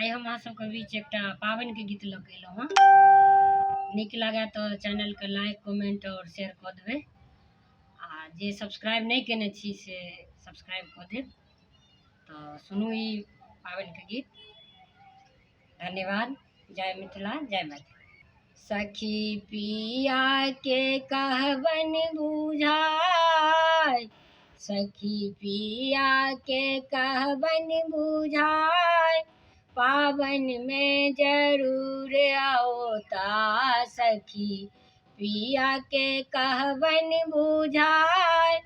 आइ हम अहाँ सबके बीच एकटा पाबनि के गीत लऽ के एलहुँ हँ। नीक लागे तो चैनल के लाइक कमेंट और शेयर कऽ देबै आ जे सब्सक्राइब नहीं केने छी से सब्सक्राइब कऽ देब। तो सुनू ई पाबनि के गीत। धन्यवाद। जय मिथिला, जय मैथिली। सखी पिया के कहबन बुझाय, सखी पिया के कहबन बुझाय, पावन में जरूर आओता। सखी पिया के कहबन बुझाय,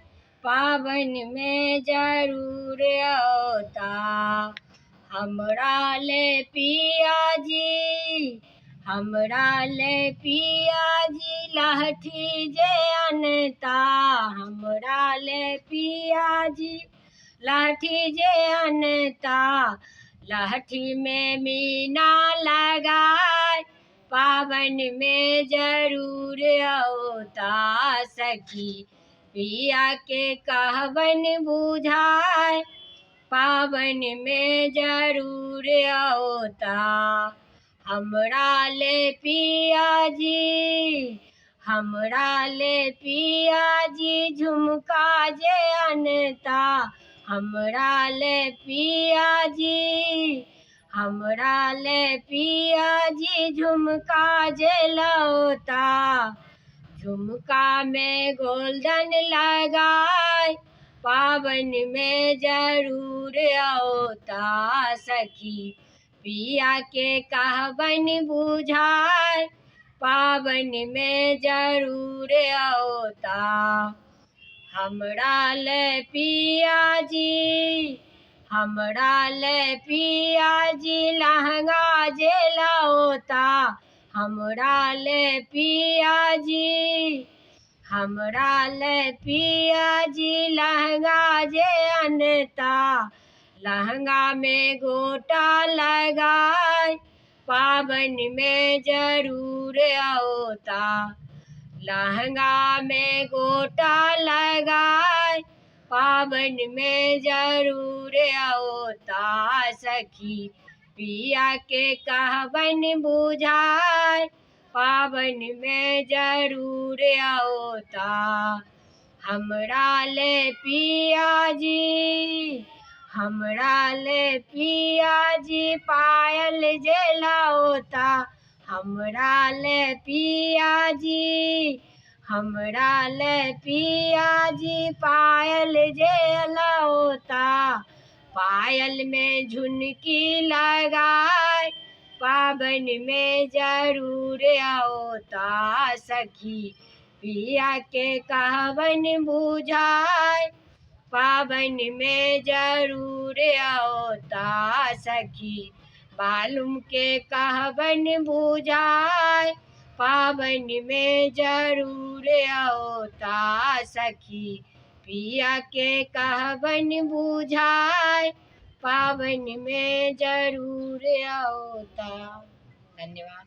पावन में जरूर आओता। हमरा ले पिया जी, हमरा ले पिया जी लहठी जे अनता। हमरा ले पिया जी लहठी जे अनता, लहठी में मीना लगाए, पावन में जरूर आओता। सखी पिया के कहबन बुझाए, पावन में जरूर आओता। हमरा ले पिया जी, हमरा ले पिया जी झुमका जे अनता। हमरा ले पिया जी, हमरा ले पिया जी झुमका जे लौता। झुमका में गोल्डन लगाए, पावन में जरूर आओता। सखी पिया के कहबन बुझाए, पावन में जरूर आओता। हमरा ले पिया जी, हमरा ले पिया जी लहंगा जे लौता। हमरा ले पिया जी, हमरा ले पिया जी लहंगा जे अनता। लहंगा में गोटा लगाए, पावन में जरूर आओता। लहंगा में गोटा लगाए, पावन में जरूर आओता। सखी पिया के कहबन बुझाए, पावन में जरूर आओता। हमरा ले पिया जी, हमरा ले पिया जी पायल जे लौता। हमरा ले पिया जी, हमरा ले पिया जी पायल जे लौता। पायल में झुनकी लगाए, पावन में जरूर आओता। सखी पिया के कहबन बुझाए, पावन में जरूर आओता। सखी मालूम के कहबन बुझाए, पावन में जरूर आओता। सखी पिया के कहबन बुझाए, पावन में जरूर आओता। धन्यवाद।